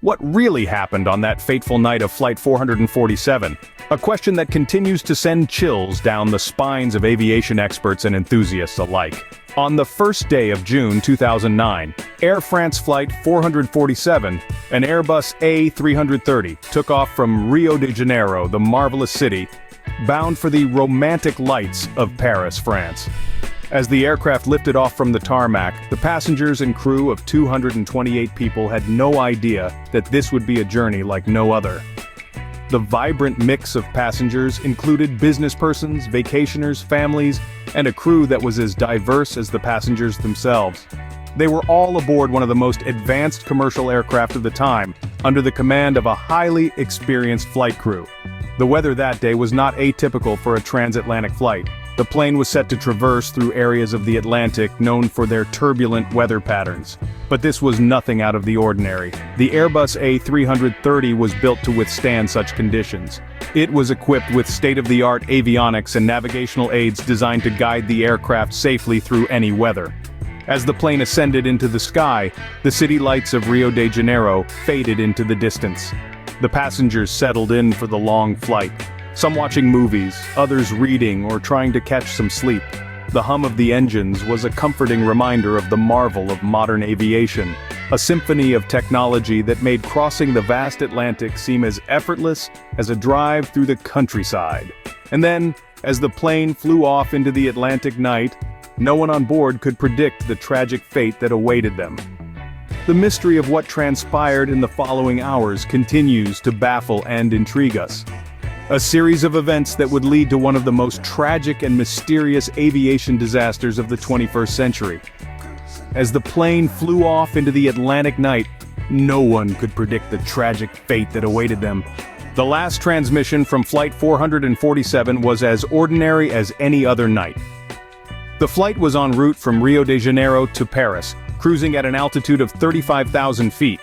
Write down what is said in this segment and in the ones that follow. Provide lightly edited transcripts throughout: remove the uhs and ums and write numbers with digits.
What really happened on that fateful night of Flight 447? A question that continues to send chills down the spines of aviation experts and enthusiasts alike. On the first day of June 2009, Air France Flight 447, an Airbus A330, took off from Rio de Janeiro, the marvelous city, bound for the romantic lights of Paris, France. As the aircraft lifted off from the tarmac, the passengers and crew of 228 people had no idea that this would be a journey like no other. The vibrant mix of passengers included businesspersons, vacationers, families, and a crew that was as diverse as the passengers themselves. They were all aboard one of the most advanced commercial aircraft of the time, under the command of a highly experienced flight crew. The weather that day was not atypical for a transatlantic flight. The plane was set to traverse through areas of the Atlantic known for their turbulent weather patterns. But this was nothing out of the ordinary. The Airbus A330 was built to withstand such conditions. It was equipped with state-of-the-art avionics and navigational aids designed to guide the aircraft safely through any weather. As the plane ascended into the sky, the city lights of Rio de Janeiro faded into the distance. The passengers settled in for the long flight. Some watching movies, others reading or trying to catch some sleep. The hum of the engines was a comforting reminder of the marvel of modern aviation, a symphony of technology that made crossing the vast Atlantic seem as effortless as a drive through the countryside. And then, as the plane flew off into the Atlantic night, no one on board could predict the tragic fate that awaited them. The mystery of what transpired in the following hours continues to baffle and intrigue us. A series of events that would lead to one of the most tragic and mysterious aviation disasters of the 21st century. As the plane flew off into the Atlantic night, no one could predict the tragic fate that awaited them. The last transmission from Flight 447 was as ordinary as any other night. The flight was en route from Rio de Janeiro to Paris, cruising at an altitude of 35,000 feet.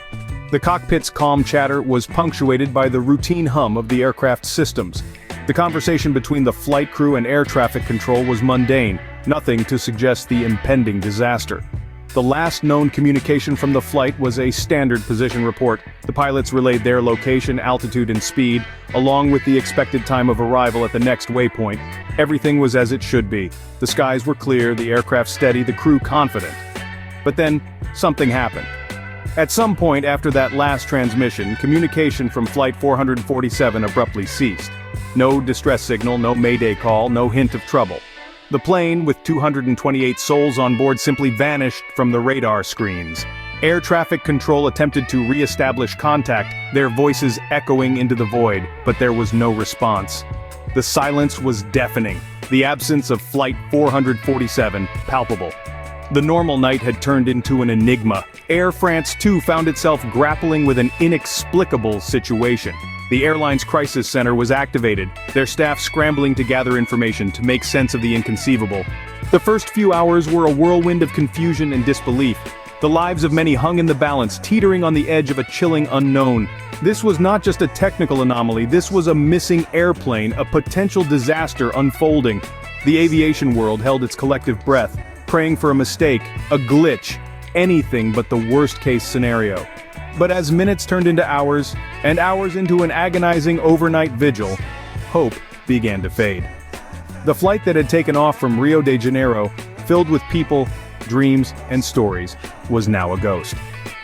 The cockpit's calm chatter was punctuated by the routine hum of the aircraft's systems. The conversation between the flight crew and air traffic control was mundane, nothing to suggest the impending disaster. The last known communication from the flight was a standard position report. The pilots relayed their location, altitude, and speed, along with the expected time of arrival at the next waypoint. Everything was as it should be. The skies were clear, the aircraft steady, the crew confident. But then, something happened. At some point after that last transmission, communication from Flight 447 abruptly ceased. No distress signal, no mayday call, no hint of trouble. The plane, with 228 souls on board, simply vanished from the radar screens. Air traffic control attempted to re-establish contact, their voices echoing into the void, but there was no response. The silence was deafening, the absence of Flight 447 palpable. The normal night had turned into an enigma. Air France too found itself grappling with an inexplicable situation. The airline's crisis center was activated, their staff scrambling to gather information to make sense of the inconceivable. The first few hours were a whirlwind of confusion and disbelief. The lives of many hung in the balance, teetering on the edge of a chilling unknown. This was not just a technical anomaly, this was a missing airplane, a potential disaster unfolding. The aviation world held its collective breath, praying for a mistake, a glitch, anything but the worst-case scenario. But as minutes turned into hours, and hours into an agonizing overnight vigil, hope began to fade. The flight that had taken off from Rio de Janeiro, filled with people, dreams, and stories, was now a ghost.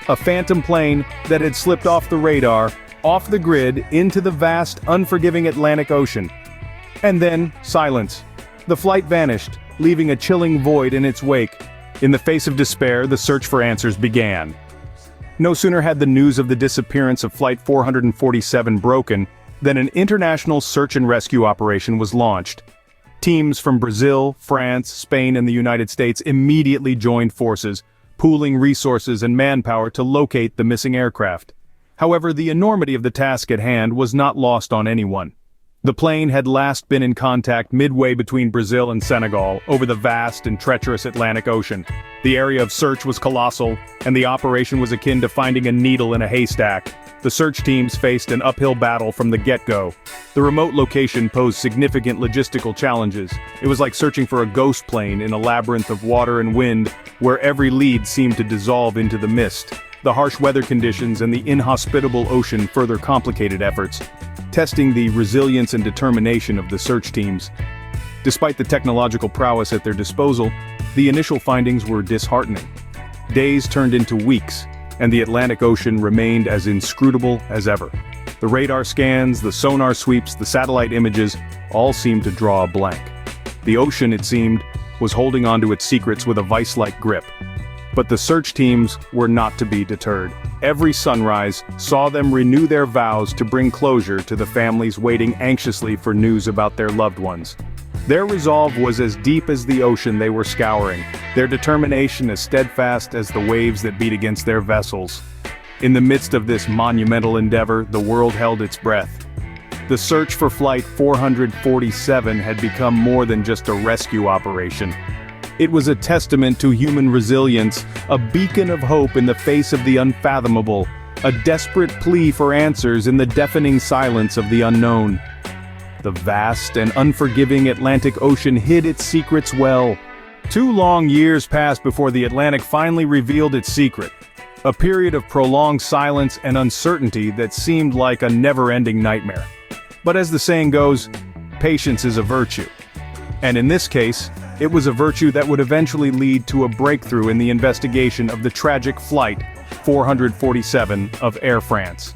A phantom plane that had slipped off the radar, off the grid, into the vast, unforgiving Atlantic Ocean. And then, silence. The flight vanished, leaving a chilling void in its wake. In the face of despair, the search for answers began. No sooner had the news of the disappearance of Flight 447 broken, than an international search and rescue operation was launched. Teams from Brazil, France, Spain, and the United States immediately joined forces, pooling resources and manpower to locate the missing aircraft. However, the enormity of the task at hand was not lost on anyone. The plane had last been in contact midway between Brazil and Senegal, over the vast and treacherous Atlantic Ocean. The area of search was colossal, and the operation was akin to finding a needle in a haystack. The search teams faced an uphill battle from the get-go. The remote location posed significant logistical challenges. It was like searching for a ghost plane in a labyrinth of water and wind, where every lead seemed to dissolve into the mist. The harsh weather conditions and the inhospitable ocean further complicated efforts, testing the resilience and determination of the search teams. Despite the technological prowess at their disposal, the initial findings were disheartening. Days turned into weeks, and the Atlantic Ocean remained as inscrutable as ever. The radar scans, the sonar sweeps, the satellite images, all seemed to draw a blank. The ocean, it seemed, was holding onto its secrets with a vice-like grip. But the search teams were not to be deterred. Every sunrise saw them renew their vows to bring closure to the families waiting anxiously for news about their loved ones. Their resolve was as deep as the ocean they were scouring, their determination as steadfast as the waves that beat against their vessels. In the midst of this monumental endeavor, the world held its breath. The search for Flight 447 had become more than just a rescue operation. It was a testament to human resilience, a beacon of hope in the face of the unfathomable, a desperate plea for answers in the deafening silence of the unknown. The vast and unforgiving Atlantic Ocean hid its secrets well. 2 long years passed before the Atlantic finally revealed its secret. A period of prolonged silence and uncertainty that seemed like a never-ending nightmare. But as the saying goes, patience is a virtue. And in this case, it was a virtue that would eventually lead to a breakthrough in the investigation of the tragic Flight 447 of Air France.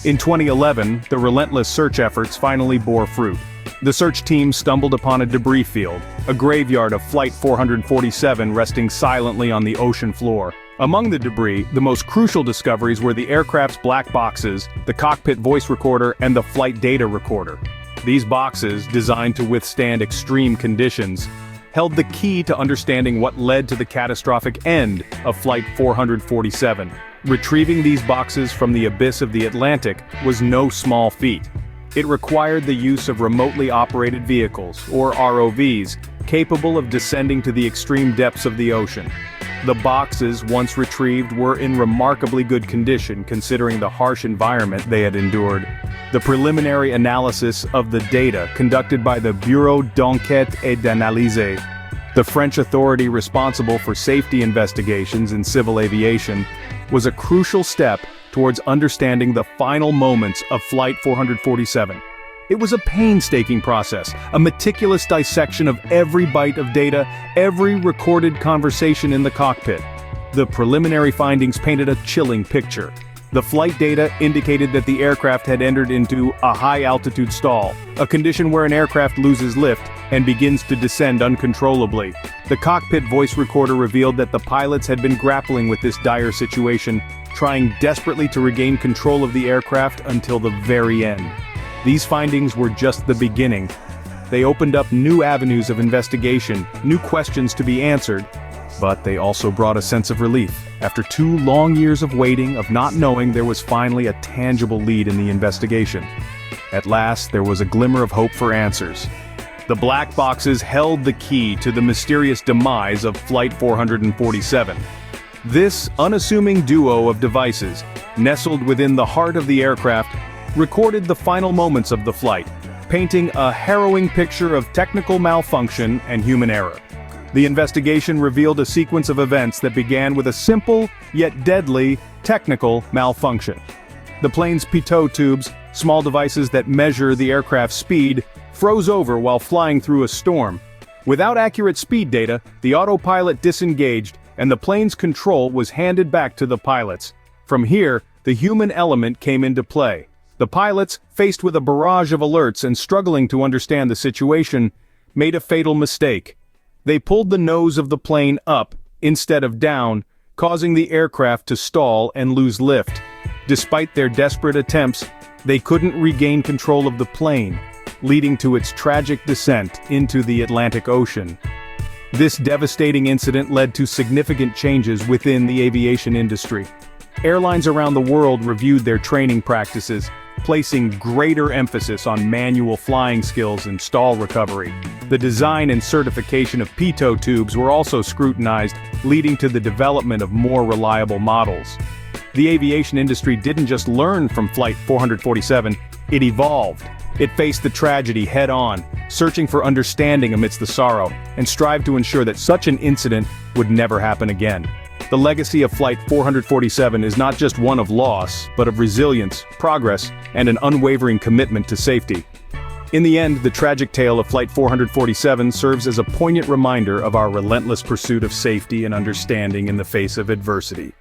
In 2011, the relentless search efforts finally bore fruit. The search team stumbled upon a debris field, a graveyard of Flight 447 resting silently on the ocean floor. Among the debris, the most crucial discoveries were the aircraft's black boxes, the cockpit voice recorder, and the flight data recorder. These boxes, designed to withstand extreme conditions, held the key to understanding what led to the catastrophic end of Flight 447. Retrieving these boxes from the abyss of the Atlantic was no small feat. It required the use of remotely operated vehicles, or ROVs, capable of descending to the extreme depths of the ocean. The boxes, once retrieved, were in remarkably good condition considering the harsh environment they had endured. The preliminary analysis of the data conducted by the Bureau d'Enquête et d'Analyse, the French authority responsible for safety investigations in civil aviation, was a crucial step towards understanding the final moments of Flight 447. It was a painstaking process, a meticulous dissection of every byte of data, every recorded conversation in the cockpit. The preliminary findings painted a chilling picture. The flight data indicated that the aircraft had entered into a high-altitude stall, a condition where an aircraft loses lift and begins to descend uncontrollably. The cockpit voice recorder revealed that the pilots had been grappling with this dire situation, trying desperately to regain control of the aircraft until the very end. These findings were just the beginning. They opened up new avenues of investigation, new questions to be answered, but they also brought a sense of relief. After 2 long years of waiting, of not knowing, there was finally a tangible lead in the investigation. At last, there was a glimmer of hope for answers. The black boxes held the key to the mysterious demise of Flight 447. This unassuming duo of devices, nestled within the heart of the aircraft, recorded the final moments of the flight, painting a harrowing picture of technical malfunction and human error. The investigation revealed a sequence of events that began with a simple, yet deadly, technical malfunction. The plane's pitot tubes, small devices that measure the aircraft's speed, froze over while flying through a storm. Without accurate speed data, the autopilot disengaged, and the plane's control was handed back to the pilots. From here, the human element came into play. The pilots, faced with a barrage of alerts and struggling to understand the situation, made a fatal mistake. They pulled the nose of the plane up instead of down, causing the aircraft to stall and lose lift. Despite their desperate attempts, they couldn't regain control of the plane, leading to its tragic descent into the Atlantic Ocean. This devastating incident led to significant changes within the aviation industry. Airlines around the world reviewed their training practices, placing greater emphasis on manual flying skills and stall recovery. The design and certification of pitot tubes were also scrutinized, leading to the development of more reliable models. The aviation industry didn't just learn from Flight 447, it evolved. It faced the tragedy head-on, searching for understanding amidst the sorrow, and strived to ensure that such an incident would never happen again. The legacy of Flight 447 is not just one of loss, but of resilience, progress, and an unwavering commitment to safety. In the end, the tragic tale of Flight 447 serves as a poignant reminder of our relentless pursuit of safety and understanding in the face of adversity.